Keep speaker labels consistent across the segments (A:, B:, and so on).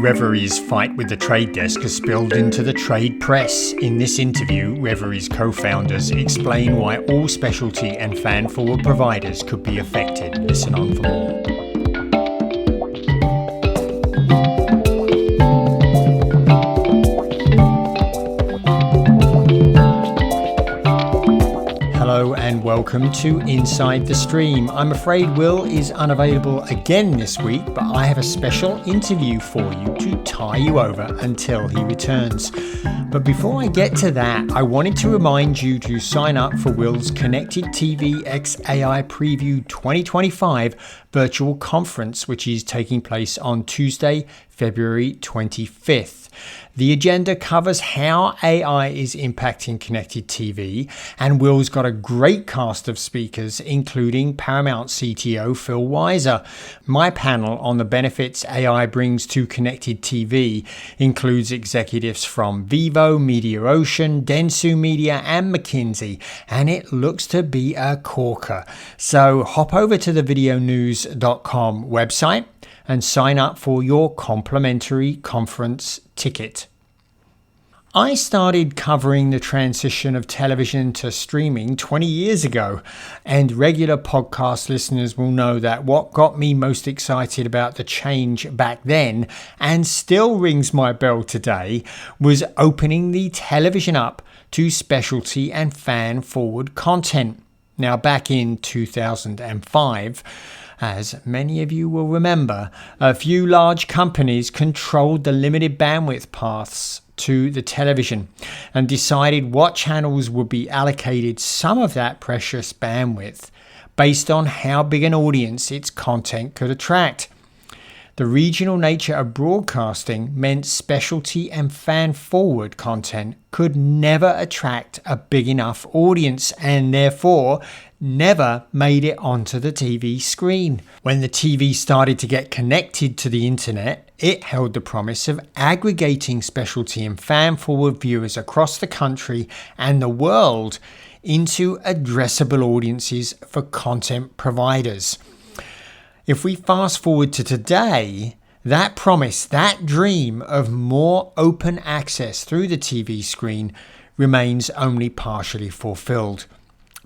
A: Revery's fight with the trade desk has spilled into the trade press. In this interview, Revery's co-founders explain why all specialty and fan-forward providers could be affected. Listen on for more. Hello and welcome to Inside the Stream. I'm afraid Will is unavailable again this week, but I have a special interview for you to tie you over until he returns. But before I get to that, I wanted to remind you to sign up for Will's Connected TV X AI Preview 2025 virtual conference, which is taking place on Tuesday, February 25th. The agenda covers how AI is impacting connected TV, and Will's got a great cast of speakers, including Paramount CTO Phil Weiser. My panel on the benefits AI brings to connected TV includes executives from Vivo, MediaOcean, Dentsu Media, and McKinsey, and it looks to be a corker. So hop over to the videonews.com website and sign up for your complimentary conference ticket. I started covering the transition of television to streaming 20 years ago, and regular podcast listeners will know that what got me most excited about the change back then, and still rings my bell today, was opening the television up to specialty and fan-forward content. Now, back in 2005, as many of you will remember, a few large companies controlled the limited bandwidth paths to the television and decided what channels would be allocated some of that precious bandwidth based on how big an audience its content could attract. The regional nature of broadcasting meant specialty and fan-forward content could never attract a big enough audience and therefore never made it onto the TV screen. When the TV started to get connected to the internet, it held the promise of aggregating specialty and fan-forward viewers across the country and the world into addressable audiences for content providers. If we fast forward to today, that promise, that dream of more open access through the TV screen remains only partially fulfilled.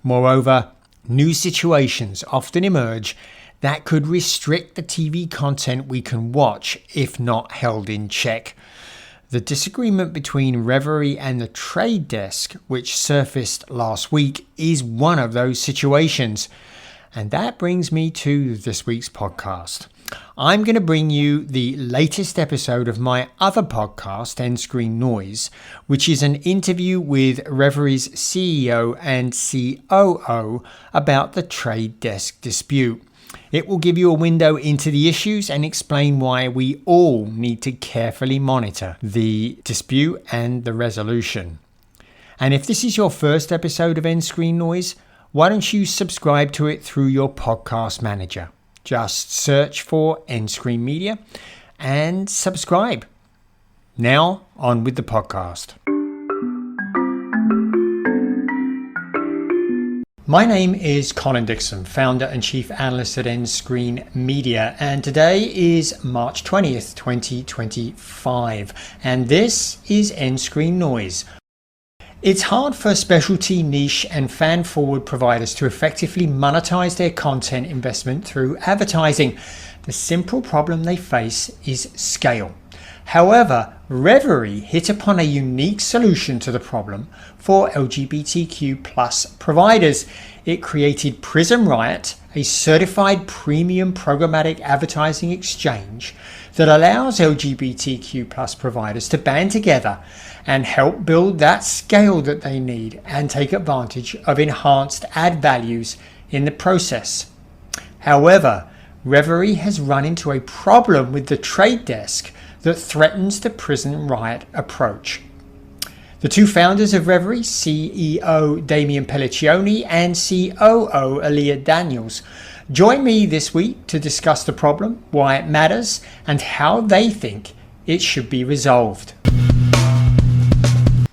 A: Moreover, new situations often emerge that could restrict the TV content we can watch if not held in check. The disagreement between Revry and the trade desk, which surfaced last week, is one of those situations. And that brings me to this week's podcast. I'm going to bring you the latest episode of my other podcast, End Screen Noise, which is an interview with Revry's CEO and COO about the trade desk dispute. It will give you a window into the issues and explain why we all need to carefully monitor the dispute and the resolution. And if this is your first episode of End Screen Noise, why don't you subscribe to it through your podcast manager? Just search for End Screen Media and subscribe. Now, on with the podcast. My name is Colin Dixon, founder and chief analyst at End Screen Media, and today is March 20th, 2025, and this is End Screen Noise. It's hard for specialty, niche and fan-forward providers to effectively monetize their content investment through advertising. The simple problem they face is scale. However, Revry hit upon a unique solution to the problem for LGBTQ+ providers. It created Prism Riot, a certified premium programmatic advertising exchange that allows LGBTQ+ providers to band together and help build that scale that they need and take advantage of enhanced ad values in the process. However, Revry has run into a problem with the trade desk that threatens the Prism Riot approach. The two founders of Revry, CEO Damian Pelliccioni and COO Aaliyah Daniels, join me this week to discuss the problem, why it matters, and how they think it should be resolved.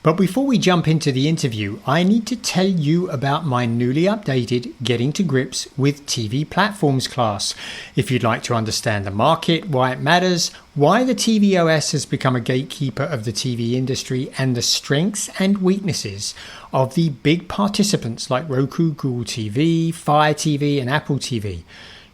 A: But before we jump into the interview, I need to tell you about my newly updated Getting to Grips with TV Platforms class. If you'd like to understand the market, why it matters, why the TV OS has become a gatekeeper of the TV industry, and the strengths and weaknesses of the big participants like Roku, Google TV, Fire TV, and Apple TV,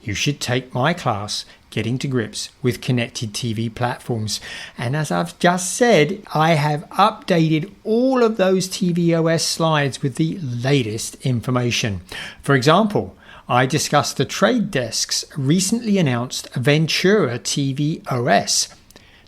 A: you should take my class, Getting to Grips with Connected TV Platforms. And as I've just said, I have updated all of those tvOS slides with the latest information. For example, I discussed the Trade Desk's recently announced Ventura TV OS.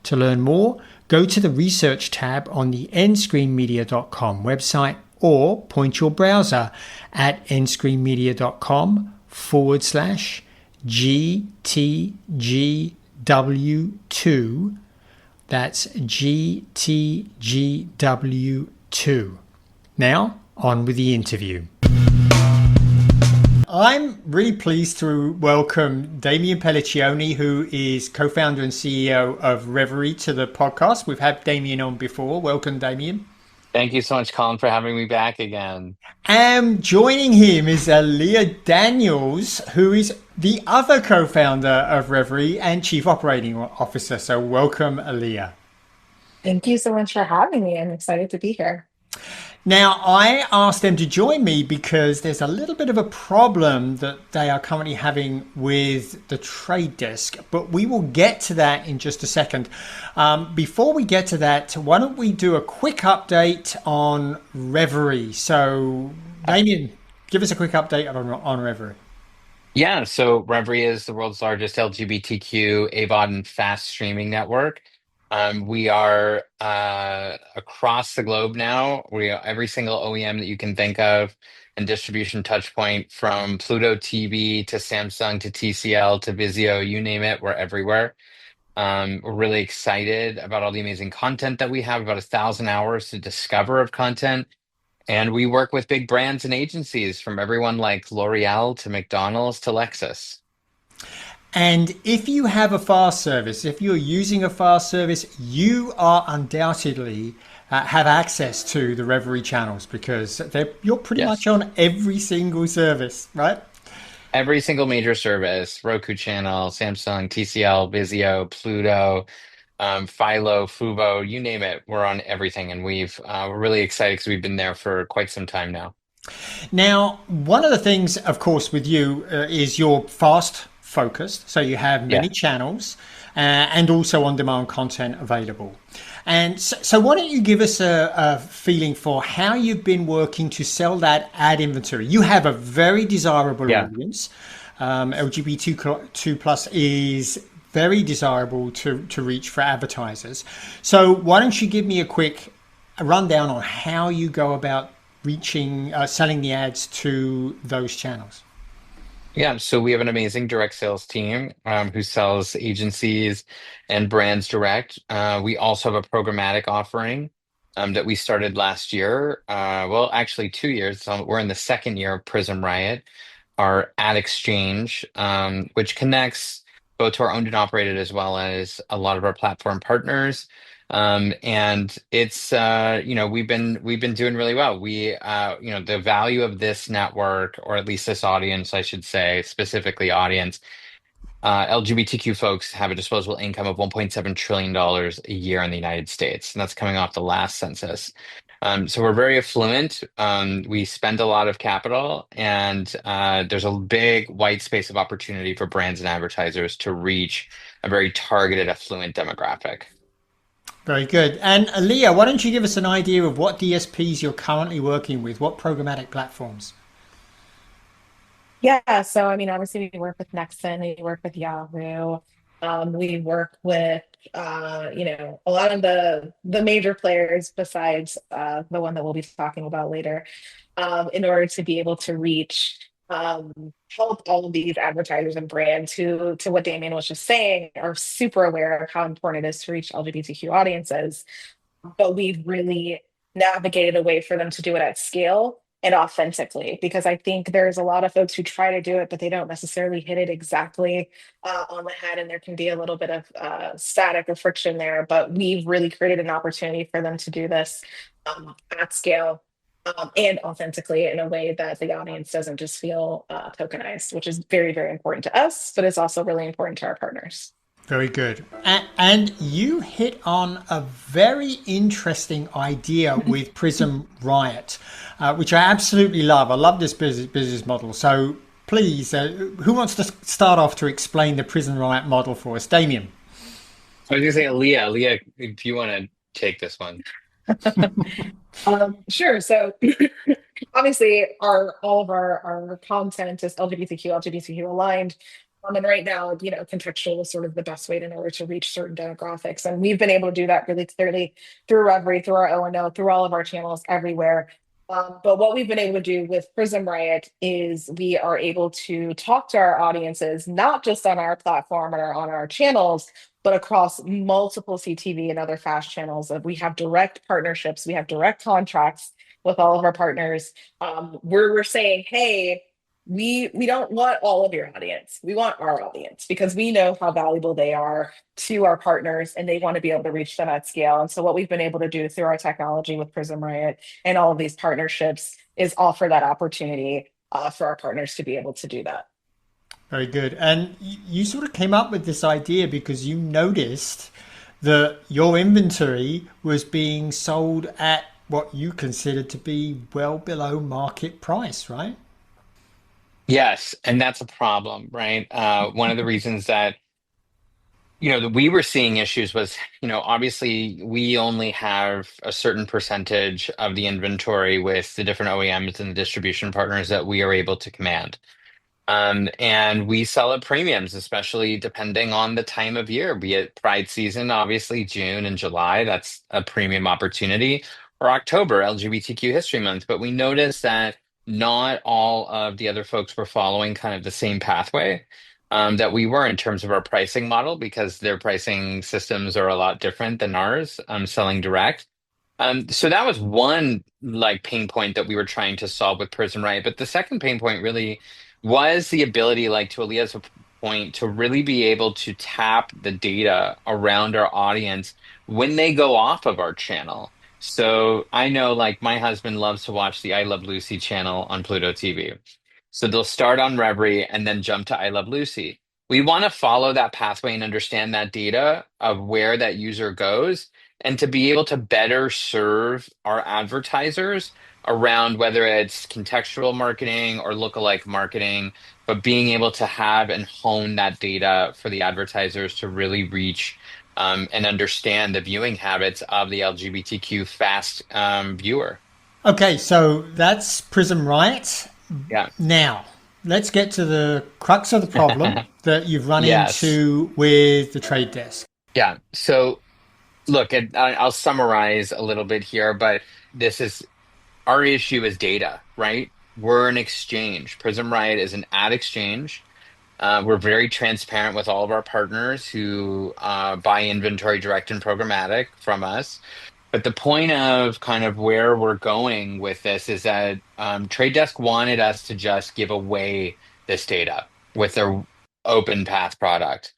A: To learn more, go to the Research tab on the nscreenmedia.com website or point your browser at nscreenmedia.com/GTGW2. That's GTGW2. Now, on with the interview. I'm really pleased to welcome Damien Pelliccioni, who is co-founder and CEO of Revry, to the podcast. We've had Damien on before. Welcome, Damien.
B: Thank you so much, Colin, for having me back again.
A: And joining him is Leah Daniels, who is the other co-founder of Revry and Chief Operating Officer. So welcome, Leah.
C: Thank you so much for having me. I'm excited to be here.
A: Now, I asked them to join me because there's a little bit of a problem that they are currently having with the trade desk, but we will get to that in just a second. Before we get to that, why don't we do a quick update on Revry? So, Damien, give us a quick update on Revry.
B: Yeah, so Revry is the world's largest LGBTQ AVOD and fast streaming network. We are across the globe now. We are every single OEM that you can think of and distribution touch point from Pluto TV to Samsung to TCL to Vizio, you name it, we're everywhere. We're really excited about all the amazing content that we have, about 1,000 hours to discover of content. And we work with big brands and agencies from everyone like L'Oreal to McDonald's to Lexus.
A: And if you have a fast service, if you're using a fast service, you are undoubtedly have access to the Reverie channels because you're pretty much
B: Yes.
A: on every single service, right?
B: Every single major service, Roku channel, Samsung, TCL, Vizio, Pluto, Philo, Fubo, you name it, we're on everything. And we're really excited because we've been there for quite some time now.
A: Now, one of the things, of course, with you is you're fast focused. So you have
B: Yeah.
A: many channels and also on demand content available. And so why don't you give us a feeling for how you've been working to sell that ad inventory? You have a very desirable
B: Yeah.
A: audience. LGBTQ2 plus is very desirable to reach for advertisers. So why don't you give me a quick rundown on how you go about reaching, selling the ads to those channels?
B: Yeah, so we have an amazing direct sales team who sells agencies and brands direct. We also have a programmatic offering that we started last year. Well, actually, 2 years. So we're in the second year of Prism Riot, our ad exchange, which connects both to our owned and operated as well as a lot of our platform partners. And it's we've been doing really well. The value of this network, or at least this audience, I should say, specifically audience, LGBTQ folks have a disposable income of $1.7 trillion a year in the United States, and that's coming off the last census. So we're very affluent. We spend a lot of capital, and there's a big white space of opportunity for brands and advertisers to reach a very targeted, affluent demographic.
A: Very good. And Leah, why don't you give us an idea of what DSPs you're currently working with? What programmatic platforms?
C: Yeah, so I mean, obviously we work with Nexon, we work with Yahoo, we work with a lot of the major players besides the one that we'll be talking about later, in order to be able to reach um, help all of these advertisers and brands who, to what Damien was just saying, are super aware of how important it is to reach LGBTQ audiences, but we've really navigated a way for them to do it at scale and authentically, because I think there's a lot of folks who try to do it but they don't necessarily hit it exactly on the head, and there can be a little bit of static or friction there, but we've really created an opportunity for them to do this at scale, and authentically in a way that the audience doesn't just feel tokenized, which is very, very important to us, but it's also really important to our partners.
A: Very good. And you hit on a very interesting idea with Prism Riot, which I absolutely love. I love this business model. So please, who wants to start off to explain the Prism Riot model for us? Damien.
B: I was gonna say, Leah, if you want to take this one.
C: Sure. So obviously all of our content is LGBTQ aligned. And right now, contextual is sort of the best way in order to reach certain demographics. And we've been able to do that really clearly through Revry, through our O&O, through all of our channels everywhere. But what we've been able to do with Prism Riot is we are able to talk to our audiences, not just on our platform or on our channels, but across multiple CTV and other fast channels. We have direct partnerships, we have direct contracts with all of our partners, where we're saying, hey, we don't want all of your audience. We want our audience because we know how valuable they are to our partners and they want to be able to reach them at scale. And so what we've been able to do through our technology with Prism Riot and all of these partnerships is offer that opportunity for our partners to be able to do that.
A: Very good. And you sort of came up with this idea because you noticed that your inventory was being sold at what you considered to be well below market price, right?
B: Yes, and that's a problem, right? One of the reasons that that we were seeing issues was, obviously we only have a certain percentage of the inventory with the different OEMs and the distribution partners that we are able to command. And we sell at premiums, especially depending on the time of year, be it Pride season, obviously June and July, that's a premium opportunity, or October, LGBTQ History Month. But we noticed that not all of the other folks were following kind of the same pathway that we were in terms of our pricing model, because their pricing systems are a lot different than ours, selling direct. So that was one like pain point that we were trying to solve with Prism Right. But the second pain point really was the ability, like to Aaliyah's point, to really be able to tap the data around our audience when they go off of our channel. So I know like my husband loves to watch the I Love Lucy channel on Pluto TV. So they'll start on Revry and then jump to I Love Lucy. We want to follow that pathway and understand that data of where that user goes and to be able to better serve our advertisers around whether it's contextual marketing or lookalike marketing, but being able to have and hone that data for the advertisers to really reach and understand the viewing habits of the LGBTQ fast viewer.
A: Okay, so that's Prism Riot.
B: Yeah.
A: Now, let's get to the crux of the problem that you've run
B: Yes.
A: into with the trade desk.
B: Yeah. So look, I'll summarize a little bit here, but this is our issue is data, right? We're an exchange. Prism Riot is an ad exchange. We're very transparent with all of our partners who buy inventory direct and programmatic from us. But the point of kind of where we're going with this is that Trade Desk wanted us to just give away this data with their open path product,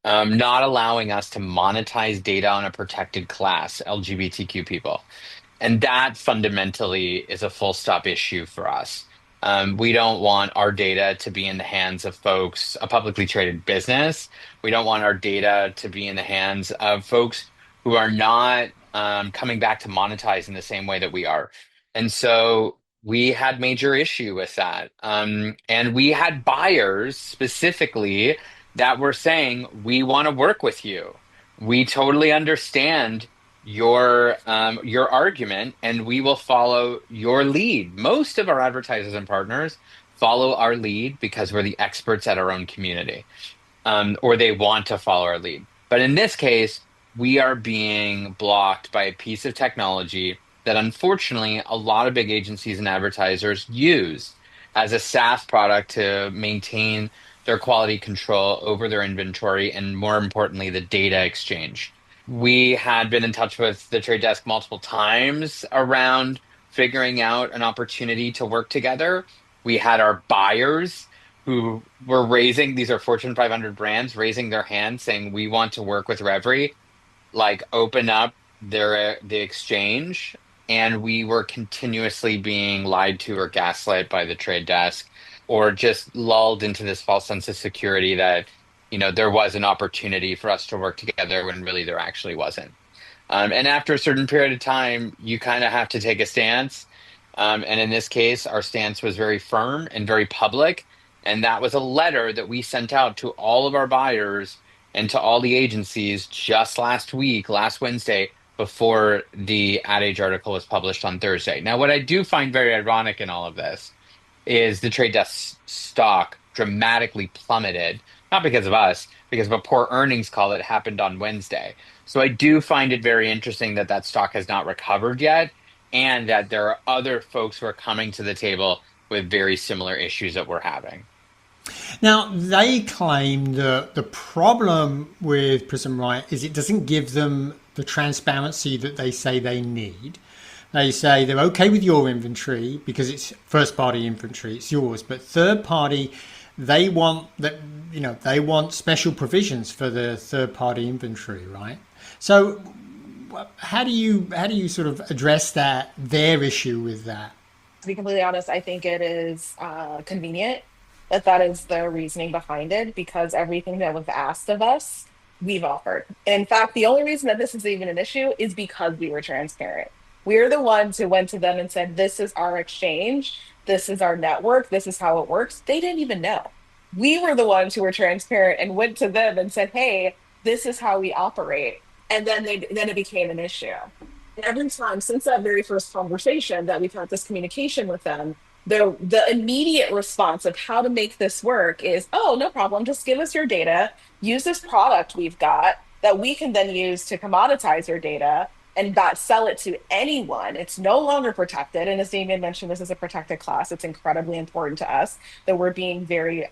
B: not allowing us to monetize data on a protected class, LGBTQ people. And that fundamentally is a full stop issue for us. We don't want our data to be in the hands of folks, a publicly traded business. We don't want our data to be in the hands of folks who are not coming back to monetize in the same way that we are. And so we had major issue with that. And we had buyers specifically that were saying, we want to work with you. We totally understand your argument, and we will follow your lead. Most of our advertisers and partners follow our lead because we're the experts at our own community, or they want to follow our lead. But in this case, we are being blocked by a piece of technology that unfortunately a lot of big agencies and advertisers use as a SaaS product to maintain their quality control over their inventory and, more importantly, the data exchange. We had been in touch with the trade desk multiple times around figuring out an opportunity to work together. We had our buyers who were raising, these are Fortune 500 brands, raising their hands saying, we want to work with Revry, like open up the exchange and we were continuously being lied to or gaslit by the trade desk, or just lulled into this false sense of security that, there was an opportunity for us to work together when really there actually wasn't. And after a certain period of time, you kind of have to take a stance. And in this case, our stance was very firm and very public. And that was a letter that we sent out to all of our buyers and to all the agencies just last week, last Wednesday, before the Ad Age article was published on Thursday. Now, what I do find very ironic in all of this is the trade desk stock dramatically plummeted, not because of us, because of a poor earnings call that happened on Wednesday. So I do find it very interesting that that stock has not recovered yet, and that there are other folks who are coming to the table with very similar issues that we're having.
A: Now, they claim that the problem with Prism Right is it doesn't give them the transparency that they say they need. They say they're okay with your inventory because it's first party inventory, it's yours, but third party, they want that, they want special provisions for the third party inventory, right? So how do you sort of address their issue with that?
C: To be completely honest, I think it is convenient that that is the reasoning behind it because everything that was asked of us, we've offered. In fact, the only reason that this is even an issue is because we were transparent. We're the ones who went to them and said, "This is our exchange. This is our network. This is how it works." They didn't even know. We were the ones who were transparent and went to them and said, "Hey, this is how we operate." And then it became an issue. Every time since that very first conversation that we've had this communication with them, the immediate response of how to make this work is, "Oh, no problem, just give us your data, use this product we've got that we can then use to commoditize your data and not sell it to anyone. It's no longer protected." And as Damien mentioned, this is a protected class. It's incredibly important to us that we're being very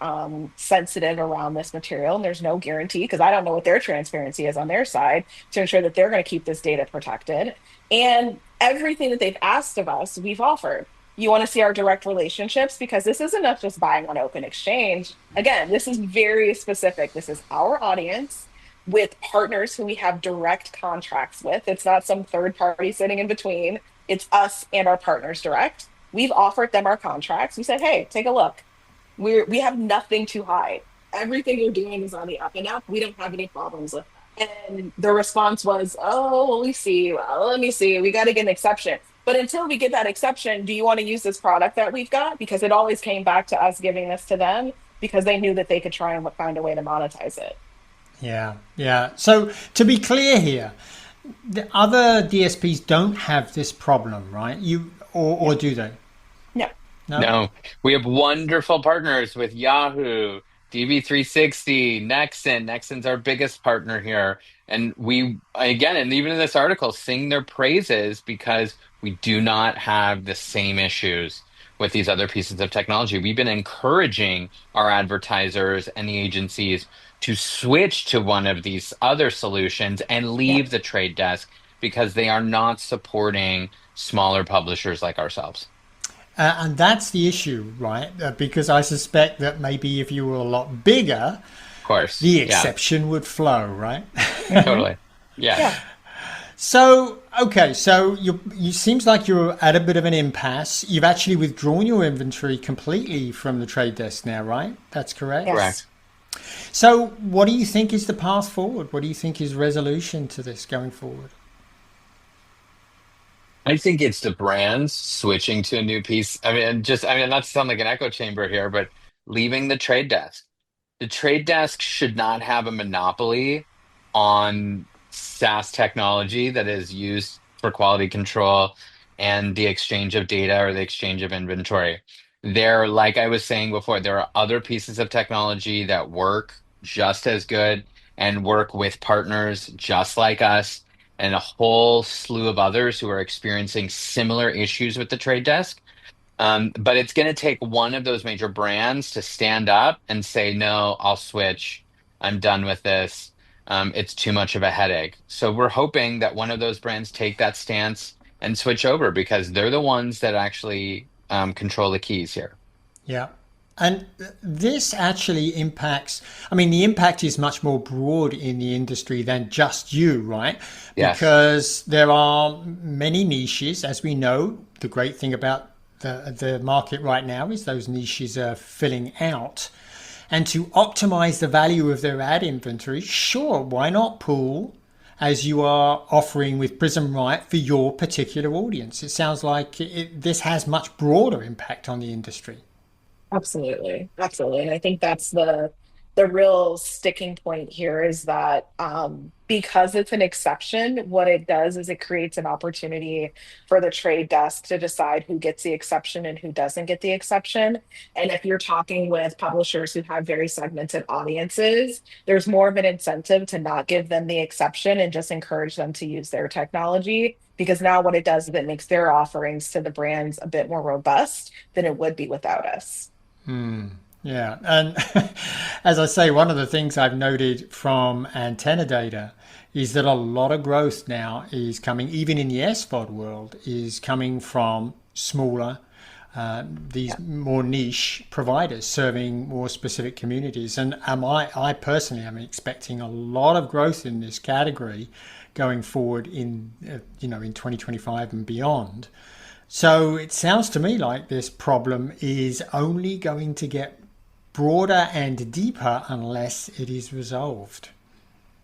C: sensitive around this material, and there's no guarantee because I don't know what their transparency is on their side to ensure that they're going to keep this data protected. And everything that they've asked of us, we've offered. You want to see our direct relationships because this isn't us just buying on open exchange. Again, this is very specific. This is our audience with partners who we have direct contracts with. It's not some third party sitting in between. It's us and our partners direct. We've offered them our contracts. We said, "Hey, take a look. We have nothing to hide. Everything you're doing is on the up and up. We don't have any problems with that." And the response was, "Oh, well, we see. Well, let me see. We got to get an exception." But until we get that exception, do you want to use this product that we've got? Because it always came back to us giving this to them because they knew that they could try and find a way to monetize it.
A: Yeah, yeah. So to be clear here, the other DSPs don't have this problem, right? Or do they?
C: No.
A: No.
B: No, we have wonderful partners with Yahoo, DV360, Nexon. Nexon's our biggest partner here. And we, again, and even in this article, sing their praises because we do not have the same issues with these other pieces of technology. We've been encouraging our advertisers and the agencies to switch to one of these other solutions and
C: Yeah.
B: leave the trade desk because they are not supporting smaller publishers like ourselves.
A: And that's the issue, right? Because I suspect that maybe if you were a lot bigger,
B: Of course.
A: the
B: Yeah.
A: exception would flow, right?
C: Hmm.
B: Totally. Yeah.
C: Yeah.
A: So, okay, so you seems like you're at a bit of an impasse. You've actually withdrawn your inventory completely from the trade desk now, right? That's correct.
C: Yes.
B: Correct.
A: So, what do you think is the path forward? What do you think is resolution to this going forward?
B: I think it's the brands switching to a new piece. Not to sound like an echo chamber here, but leaving the trade desk. The trade desk should not have a monopoly on SaaS technology that is used for quality control and the exchange of data or the exchange of inventory. There, like I was saying before, there are other pieces of technology that work just as good and work with partners just like us and a whole slew of others who are experiencing similar issues with the trade desk. But it's going to take one of those major brands to stand up and say, no, I'll switch. I'm done with this. It's too much of a headache. So we're hoping that one of those brands take that stance and switch over because they're the ones that actually control the keys here.
A: Yeah. And this actually impacts, I mean, the impact is much more broad in the industry than just you, right?
B: Yes.
A: Because there are many niches, as we know. The great thing about the market right now is those niches are filling out. And to optimize the value of their ad inventory, sure, why not pool as you are offering with Prism Right for your particular audience? It sounds like this has much broader impact on the industry.
C: Absolutely. Absolutely. And I think that's the real sticking point here is that because it's an exception, what it does is it creates an opportunity for the trade desk to decide who gets the exception and who doesn't get the exception. And if you're talking with publishers who have very segmented audiences, there's more of an incentive to not give them the exception and just encourage them to use their technology. Because now what it does is it makes their offerings to the brands a bit more robust than it would be without us.
A: Yeah, and as I say, one of the things I've noted from antenna data is that a lot of growth now is coming, even in the SVOD world, is coming from smaller, these more niche providers serving more specific communities. And I personally am expecting a lot of growth in this category going forward in in 2025 and beyond. So it sounds to me like this problem is only going to get broader and deeper unless it is resolved.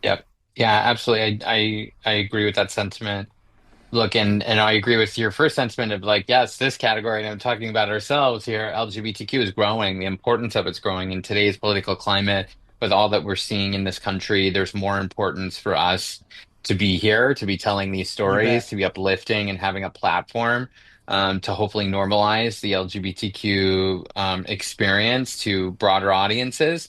B: Yep. Yeah, absolutely. I agree with that sentiment. Look, and I agree with your first sentiment of like, yes, this category, and I'm talking about ourselves here, LGBTQ is growing. The importance of it's growing in today's political climate with all that we're seeing in this country. There's more importance for us to be here, to be telling these
A: You
B: stories,
A: bet.
B: to be uplifting and having a platform to hopefully normalize the LGBTQ experience to broader audiences.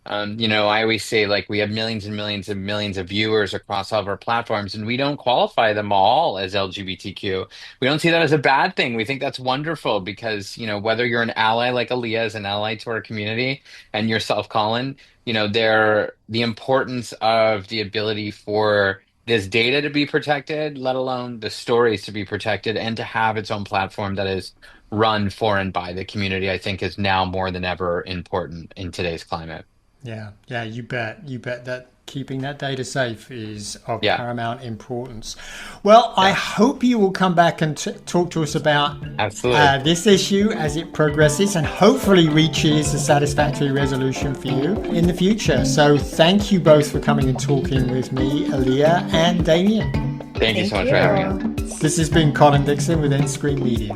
B: I always say like we have millions and millions and millions of viewers across all of our platforms, and we don't qualify them all as LGBTQ. We don't see that as a bad thing. We think that's wonderful because, whether you're an ally like Aaliyah is an ally to our community and yourself, Colin, the importance of the ability for this data to be protected, let alone the stories to be protected, and to have its own platform that is run for and by the community, I think is now more than ever important in today's climate.
A: Yeah, you bet. You bet that keeping that data safe is of
B: Yeah,
A: paramount importance. Well, I
B: yeah,
A: hope you will come back and talk to us about
B: absolutely.
A: this issue as it progresses and hopefully reaches a satisfactory resolution for you in the future. So thank you both for coming and talking with me, Aaliyah and Damien.
B: Thank you so
C: Thank
B: much for having me.
C: you.
A: This has been Colin Dixon with Endscreen Media.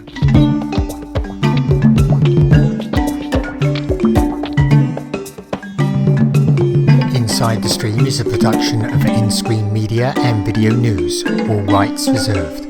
A: Inside the Stream is a production of Endscreen Media and Video News, all rights reserved.